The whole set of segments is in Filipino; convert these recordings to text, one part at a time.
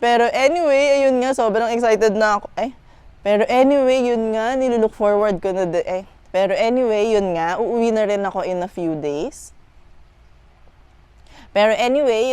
Pero anyway, ayun nga, sobrang excited na ako. Pero anyway, yun nga, nilook forward ko na Pero anyway, yun nga, uuwi na rin ako in a few days. Pero anyway,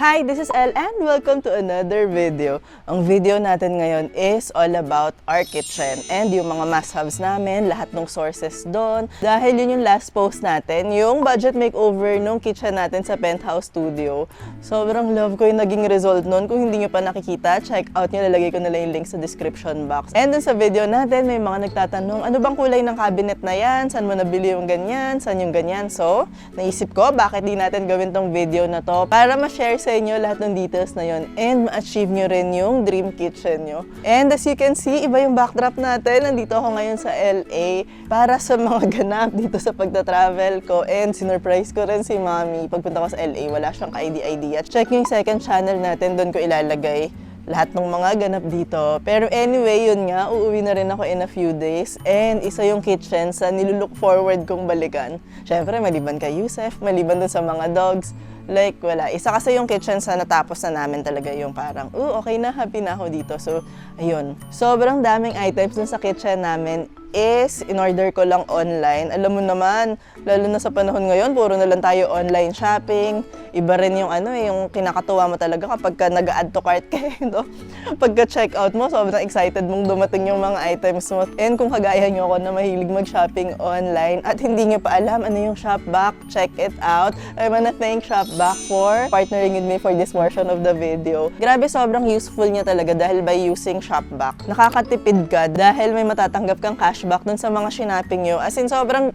Hi, this is Elle and welcome to another video. Ang video natin ngayon is all about our kitchen and yung mga must-haves namin, lahat ng sources doon. Dahil yun yung last post natin, yung budget makeover nung kitchen natin sa Penthouse Studio. Sobrang love ko yung naging result nun. Kung hindi nyo pa nakikita, check out nyo. Lalagay ko na lang yung link sa description box. And dun sa video natin, may mga nagtatanong, ano bang kulay ng cabinet na yan? Saan mo nabili yung ganyan? Saan yung ganyan? So, naisip ko, bakit di natin gawin tong video na to para ma-share sa inyo lahat ng details na yon and ma-achieve nyo rin yung dream kitchen nyo. And as you can see, iba yung backdrop natin. Nandito ako ngayon sa LA para sa mga ganap dito sa pagta-travel ko and sinurprise ko rin si Mommy. Pagpunta ko sa LA, wala siyang idea. Check yung second channel natin, doon ko ilalagay lahat ng mga ganap dito. Pero anyway, yun nga, uuwi na rin ako in a few days. And isa yung kitchen sa nilulook forward kong balikan. Siyempre, maliban kay Yusef, maliban dun sa mga dogs. Like, wala. Isa kasi yung kitchen sa natapos na namin talaga yung parang, okay na, happy na ako dito. So, ayun. Sobrang daming items dun sa kitchen namin is in-order ko lang online. Alam mo naman, lalo na sa panahon ngayon, puro na lang tayo online shopping. Iba rin yung yung kinakatuwa mo talaga kapag ka nag-add to cart kayo, no? Pagka-checkout mo, sobrang excited mong dumating yung mga items mo. And kung kagaya nyo ako na mahilig mag-shopping online at hindi nyo pa alam ano yung Shopback, check it out. I wanna thank Shopback for partnering with me for this portion of the video. Grabe, sobrang useful niya talaga dahil by using Shopback, nakakatipid ka dahil may matatanggap kang cashback dun sa mga shinaping nyo. As in, sobrang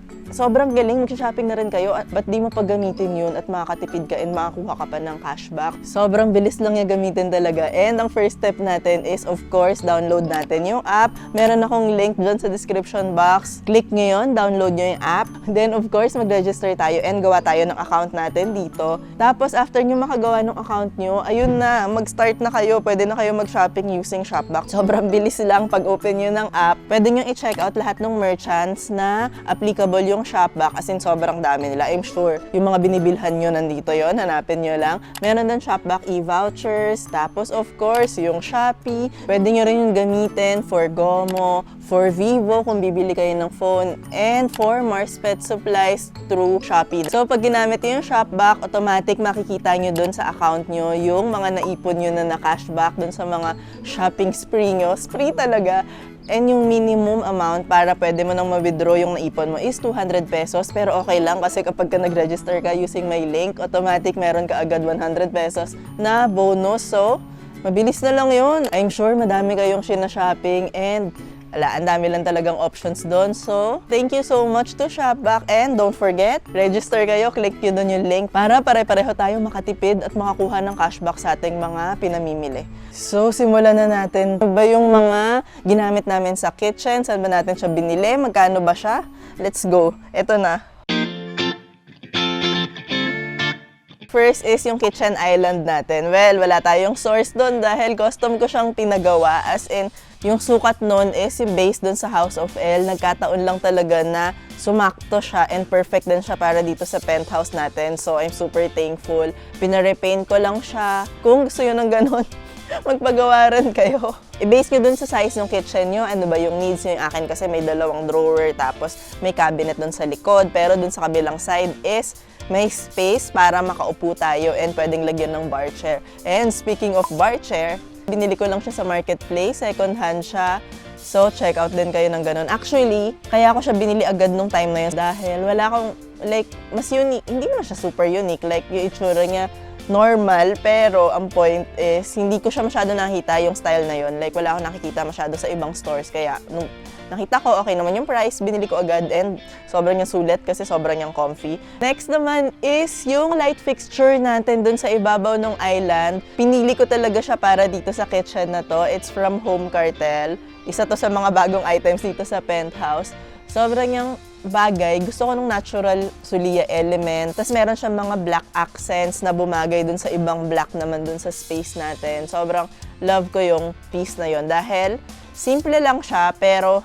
galing, mag-shopping na rin kayo. Ba't di mo pa gamitin yun at makakatipid ka and makakuha ka pa ng cashback? Sobrang bilis lang niya gamitin talaga. And ang first step natin is, of course, download natin yung app. Meron akong link dyan sa description box. Click nyo yun, download nyo yung app. Then, of course, mag-register tayo and gawa tayo ng account natin dito. Tapos, after nyo makagawa ng account nyo, ayun na, mag-start na kayo. Pwede na kayo mag-shopping using Shopback. Sobrang bilis lang pag-open nyo ng app. Pwede nyo i-check out lahat ng merchants na applicable yung Shopback, as in sobrang dami nila. I'm sure yung mga binibilhan nyo nandito yon, hanapin nyo lang. Meron din Shopback e-vouchers, tapos of course yung Shopee. Pwede nyo rin yung gamitin for Gomo, for Vivo kung bibili kayo ng phone, and for Mars Pet Supplies through Shopee. So pag ginamit nyo yung Shopback, automatic makikita nyo dun sa account nyo yung mga naipon nyo na cashback dun sa mga shopping spree nyo. Spree talaga. And yung minimum amount para pwede mo nang ma-withdraw yung naipon mo is 200 pesos. Pero okay lang kasi kapag ka nag-register ka using my link, automatic meron ka agad 100 pesos na bonus. So, mabilis na lang yun. I'm sure madami kayong shopping and ang dami lang talagang options doon. So, thank you so much to Shopback. And don't forget, register kayo, click nyo doon yung link para pare-pareho tayo makatipid at makakuha ng cashback sa ating mga pinamimili. So, simulan na natin. Ano ba yung mga ginamit namin sa kitchen? Saan ba natin siya binili? Magkano ba siya? Let's go. Ito na. First is yung kitchen island natin. Well, wala tayong source doon dahil custom ko siyang pinagawa. As in, yung sukat nun is yung based doon sa House of Elle. Nagkataon lang talaga na sumakto siya and perfect din siya para dito sa penthouse natin. So, I'm super thankful. Pinarepaint ko lang siya. Kung gusto nyo ng ganun, magpagawa rin kayo. I-base nyo dun sa size ng kitchen nyo. Ano ba yung needs nyo? Yung akin kasi may 2 drawer, tapos may cabinet dun sa likod. Pero dun sa kabilang side is may space para makaupo tayo and pwedeng lagyan ng bar chair. And speaking of bar chair, binili ko lang siya sa marketplace, second hand siya. So, check out din kayo ng ganun. Actually, kaya ako siya binili agad nung time na yun dahil wala akong, mas unique. Hindi naman siya super unique. Yung itsura niya, normal, pero ang point is, hindi ko siya masyado nakita yung style na yun. Wala akong nakikita masyado sa ibang stores. Kaya, nung nakita ko, okay naman yung price, binili ko agad and sobrang niyang sulit kasi sobrang niyang comfy. Next naman is yung light fixture natin dun sa ibabaw ng island. Pinili ko talaga siya para dito sa kitchen na to. It's from Home Cartel. Isa to sa mga bagong items dito sa penthouse. Sobrang niyang bagay. Gusto ko ng natural suliya element. Tapos meron siyang mga black accents na bumagay dun sa ibang black naman dun sa space natin. Sobrang love ko yung piece na yon dahil simple lang siya pero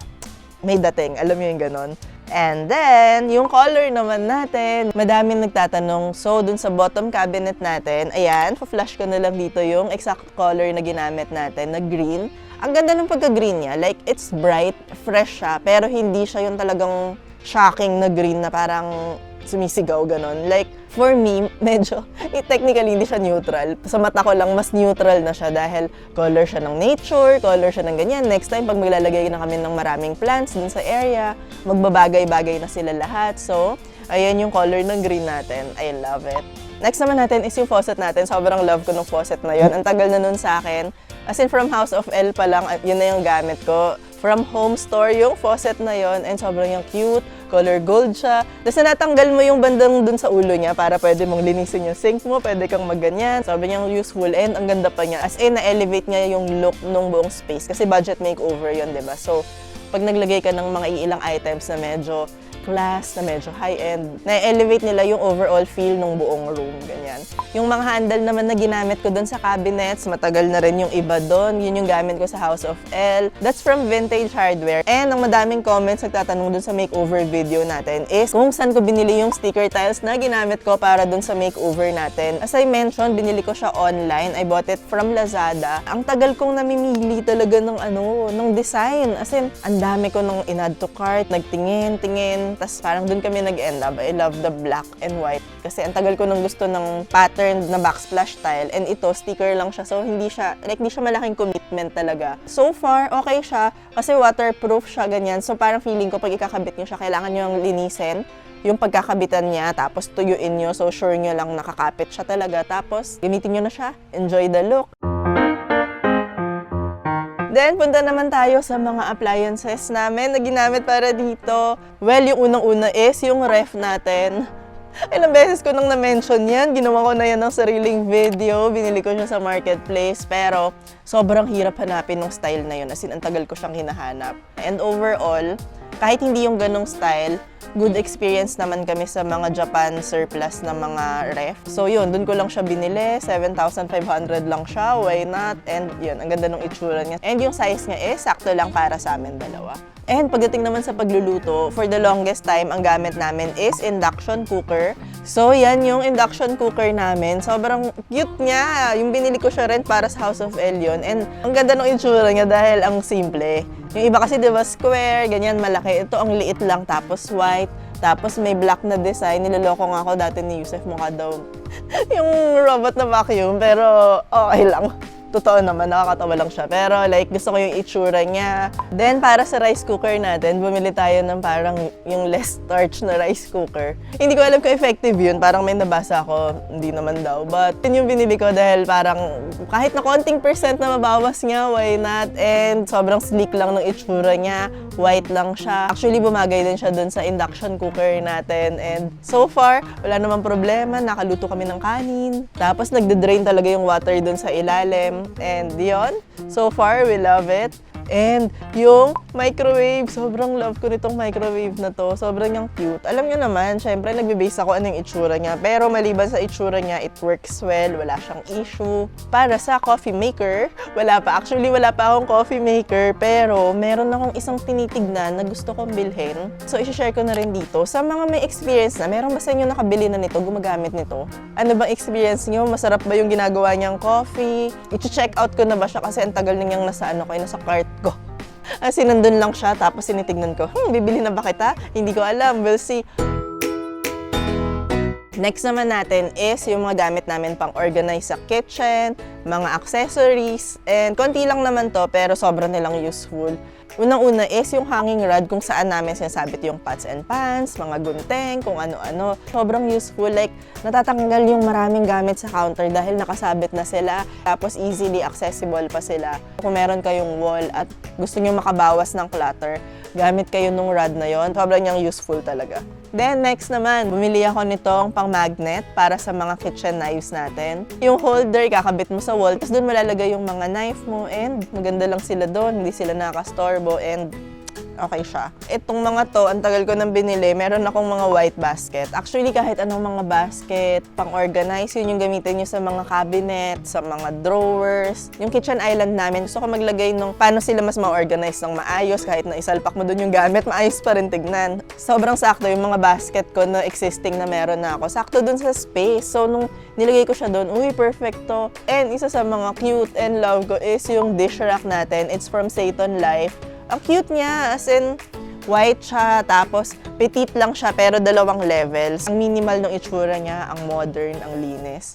may dating. Alam mo yung ganon. And then, yung color naman natin, madaming nagtatanong. So, dun sa bottom cabinet natin, ayan, pa-flash ko na lang dito yung exact color na ginamit natin, na green. Ang ganda ng pagka-green niya. Like, it's bright, fresh siya, pero hindi siya yung talagang shocking na green na parang sumisigaw, ganon. Like, for me, medyo, technically hindi siya neutral. Sa mata ko lang, mas neutral na siya dahil color siya ng nature, color siya ng ganyan. Next time, pag maglalagay na kami ng maraming plants dun sa area, magbabagay-bagay na sila lahat. So, ayan yung color ng green natin. I love it. Next naman natin is yung faucet natin. Sobrang love ko ng faucet na yun. Ang tagal na nun sa akin. As in, from House of Elle pa lang, yun na yung gamit ko. From home store, yung faucet na yon, and sobrang yung cute, color gold siya. Tapos natanggal mo yung bandang dun sa ulo niya para pwede mong linisin yung sink mo, pwede kang magganyan. Sobrang yung useful, and ang ganda pa niya. As in, na-elevate niya yung look ng buong space kasi budget makeover yun, diba? So, pag naglagay ka ng mga ilang items na medyo class, na medyo high-end, na-elevate nila yung overall feel ng buong room, ganyan. Yung mga handle naman na ginamit ko doon sa cabinets, matagal na rin yung iba doon. Yun yung gamit ko sa House of Elle. That's from Vintage Hardware. And ang madaming comments nagtatanong doon sa makeover video natin is kung saan ko binili yung sticker tiles na ginamit ko para doon sa makeover natin. As I mentioned, binili ko siya online. I bought it from Lazada. Ang tagal kong namimili talaga ng design. As in, ang dami ko nung in-add to cart, nagtingin. Tapos parang doon kami nag-end up. I love the black and white. Kasi ang tagal ko nang gusto ng patterned na backsplash tile. And ito, sticker lang siya. So, hindi siya malaking commitment talaga. So far, okay siya. Kasi waterproof siya, ganyan. So, parang feeling ko pag ikakabit nyo siya, kailangan nyo yung linisin yung pagkakabitan niya, tapos tuyuin nyo. So, sure nyo lang nakakapit siya talaga. Tapos, gamitin nyo na siya. Enjoy the look. Then, punta naman tayo sa mga appliances namin na ginamit para dito. Well, yung unang-una is yung ref natin. Ilang beses ko nang na-mention yan. Ginawa ko na yan ng sariling video. Binili ko siya sa marketplace. Pero, sobrang hirap hanapin ng style na yun. As in, ang tagal ko siyang hinahanap. And overall, kahit hindi yung ganong style, good experience naman kami sa mga Japan surplus na mga ref. So yun, dun ko lang siya binili. 7,500 lang siya. Why not? And yun, ang ganda ng itsura niya. And yung size niya is sakto lang para sa amin dalawa. And pagdating naman sa pagluluto, for the longest time, ang gamit namin is induction cooker. So, yan yung induction cooker namin. Sobrang cute niya. Yung binili ko siya rin para sa House of Elle yun. And ang ganda ng itsura niya dahil ang simple. Yung iba kasi diba square, ganyan, malaki. Ito ang liit lang, tapos white. Tapos may black na design. Niloloko nga ako dati ni Yusef, mukha daw yung robot na vacuum. Pero okay lang. Totoo naman, nakakatawa lang siya. Pero like, gusto ko yung itsura niya. Then, para sa rice cooker natin, bumili tayo ng parang yung less starch na rice cooker. Hindi ko alam kung effective yun. Parang may nabasa ako, hindi naman daw. But, yun yung binili ko dahil parang kahit na konting percent na mabawas niya, why not? And sobrang sleek lang ng itsura niya. White lang siya. Actually, bumagay din siya dun sa induction cooker natin. And so far, wala namang problema. Nakaluto kami ng kanin. Tapos, nagde-drain talaga yung water dun sa ilalim. And yun, so far, we love it. And yung microwave, sobrang love ko nitong microwave na to. Sobrang yung cute. Alam nyo naman, syempre nagbe-base ako anong itsura niya. Pero maliban sa itsura niya, it works well. Wala siyang issue. Para sa coffee maker, wala pa. Actually, wala pa akong coffee maker. Pero meron akong isang tinitignan na gusto kong bilhin. So, isi-share ko na rin dito. Sa mga may experience na, meron ba sa inyo nakabili na nito, gumagamit nito? Ano bang experience nyo? Masarap ba yung ginagawa niyang coffee? I-check out ko na ba siya kasi ang tagal na niyang nasa cart ko. As in, nandun lang siya, tapos sinitignan ko, bibili na ba kita? Hindi ko alam, we'll see. Next naman natin is yung mga gamit namin pang organize sa kitchen, mga accessories, and konti lang naman to, pero sobrang nilang useful. Unang-una is yung hanging rod kung saan namin sinasabit yung pots and pans, mga gunting, kung ano-ano. Sobrang useful, like natatanggal yung maraming gamit sa counter dahil nakasabit na sila, tapos easily accessible pa sila. Kung meron kayong wall at gusto nyo makabawas ng clutter, gamit kayo nung rod na yon. Sobrang niyang useful talaga. Then next naman, bumili ako nitong pang magnet para sa mga kitchen knives natin. Yung holder, kakabit mo sa wall, tapos doon malalagay yung mga knife mo and maganda lang sila doon, hindi sila nakastorbo and okay siya. Itong mga to, ang tagal ko nang binili, meron akong mga white basket. Actually, kahit anong mga basket, pang-organize, yun yung gamitin nyo sa mga cabinet, sa mga drawers. Yung kitchen island namin, gusto ko maglagay nung paano sila mas ma-organize ng maayos, kahit na isalpak mo dun yung gamit, maayos pa rin tignan. Sobrang sakto yung mga basket ko na existing na meron na ako. Sakto dun sa space. So, nung nilagay ko siya dun, uy, perfecto. And isa sa mga cute and love ko is yung dish rack natin. It's from Satan Life. Ang cute niya, as in, white siya, tapos petite lang siya, pero dalawang levels. Ang minimal ng itsura niya, ang modern, ang linis.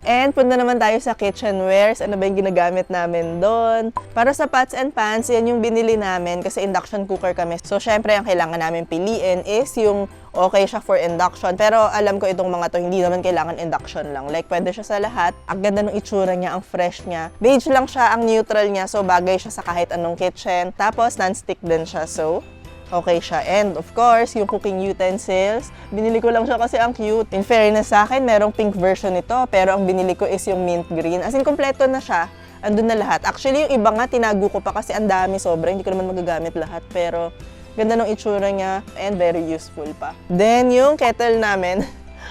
And punta naman tayo sa kitchenwares. Ano ba yung ginagamit namin doon? Para sa pots and pans, yan yung binili namin kasi induction cooker kami. So, syempre, ang kailangan namin piliin is yung okay siya for induction. Pero alam ko itong mga to, hindi naman kailangan induction lang. Like, pwede siya sa lahat. Ang ganda ng itsura niya, ang fresh niya. Beige lang siya, ang neutral niya. So, bagay siya sa kahit anong kitchen. Tapos, non-stick din siya. So, okay siya. And of course, yung cooking utensils, binili ko lang siya kasi ang cute. In fairness sa akin, merong pink version nito, pero ang binili ko is yung mint green. As in, kompleto na siya. Andun na lahat. Actually, yung iba nga, tinago ko pa kasi ang dami, sobra. Hindi ko naman magagamit lahat, pero ganda ng itsura niya and very useful pa. Then, yung kettle namin,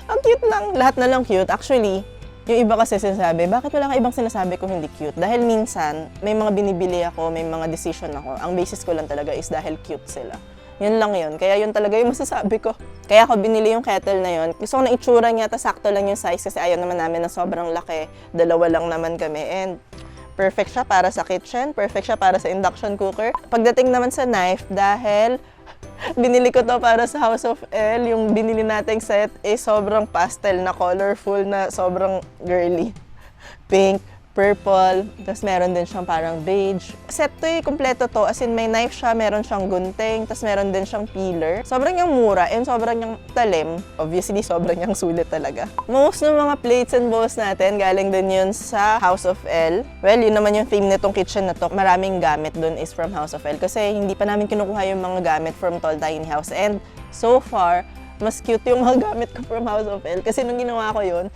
ang cute lang. Lahat na lang cute. Actually, yung iba kasi sinasabi, bakit wala ka ibang sinasabi kung hindi cute? Dahil minsan, may mga binibili ako, may mga decision ako. Ang basis ko lang talaga is dahil cute sila. Yun lang yun. Kaya yun talaga yung masasabi ko. Kaya ako binili yung kettle na yun. Gusto ko na itsura niya, tas sakto lang yung size kasi ayaw naman namin na sobrang laki. Dalawa lang naman kami. And perfect siya para sa kitchen, perfect siya para sa induction cooker. Pagdating naman sa knife, dahil binili ko to para sa House of Elle. Yung binili nating set is sobrang pastel na colorful na sobrang girly. Pink, purple, tapos meron din siyang parang beige. Set to kompleto to, as in may knife siya, meron siyang gunting, tapos meron din siyang peeler. Sobrang niyang mura and sobrang niyang talim. Obviously, sobrang niyang sulit talaga. Most ng mga plates and bowls natin, galing din yun sa House of Elle. Well, yun naman yung theme nitong kitchen na to. Maraming gamit dun is from House of Elle kasi hindi pa namin kinukuha yung mga gamit from Tall Tiny House. And so far, mas cute yung mga gamit ko from House of Elle kasi nung ginawa ko yun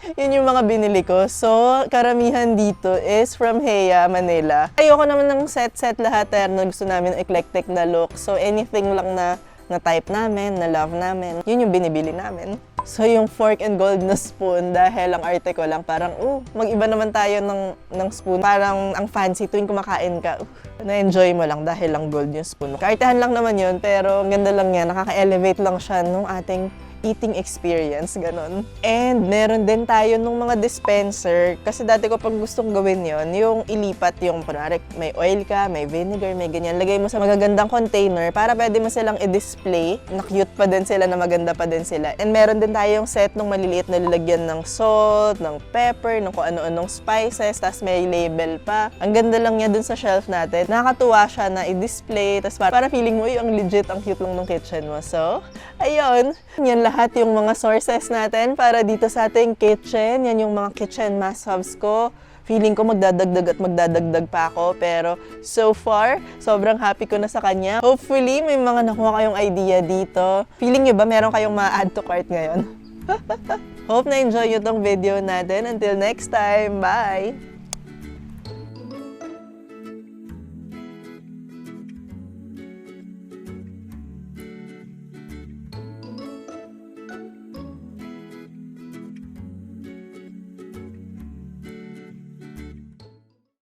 yung mga binili ko. So, karamihan dito is from Heya, Manila. Ayoko naman ng set-set lahat na gusto namin eclectic na look. So, anything lang na type namin, na love namin, yun yung binibili namin. So, yung fork and gold na spoon, dahil ang arte ko lang, parang, mag-iba naman tayo ng spoon. Parang ang fancy tuwing kumakain ka. Na-enjoy mo lang dahil lang gold yung spoon. Kaartehan lang naman yun, pero ang ganda lang yan. Nakaka-elevate lang siya nung ating eating experience, ganon. And meron din tayo nung mga dispenser, kasi dati ko pag gustong gawin yon, yung ilipat yung, kunwari, may oil ka, may vinegar, may ganyan, lagay mo sa magagandang container para pwede mo silang i-display, na cute pa din sila, na maganda pa din sila. And meron din tayong set nung maliliit na lalagyan ng salt, ng pepper, ng kung ano-anong spices, tas may label pa. Ang ganda lang niya dun sa shelf natin. Nakakatuwa siya na i-display, tas para feeling mo, ang legit, ang cute lang ng kitchen mo. So, ayun, yan lahat yung mga sources natin para dito sa ating kitchen. Yan yung mga kitchen must-haves ko. Feeling ko magdadagdag at magdadagdag pa ako. Pero so far, sobrang happy ko na sa kanya. Hopefully, may mga nakuha kayong idea dito. Feeling nyo ba meron kayong ma-add to cart ngayon? Hope na enjoy nyo tong video natin. Until next time, bye!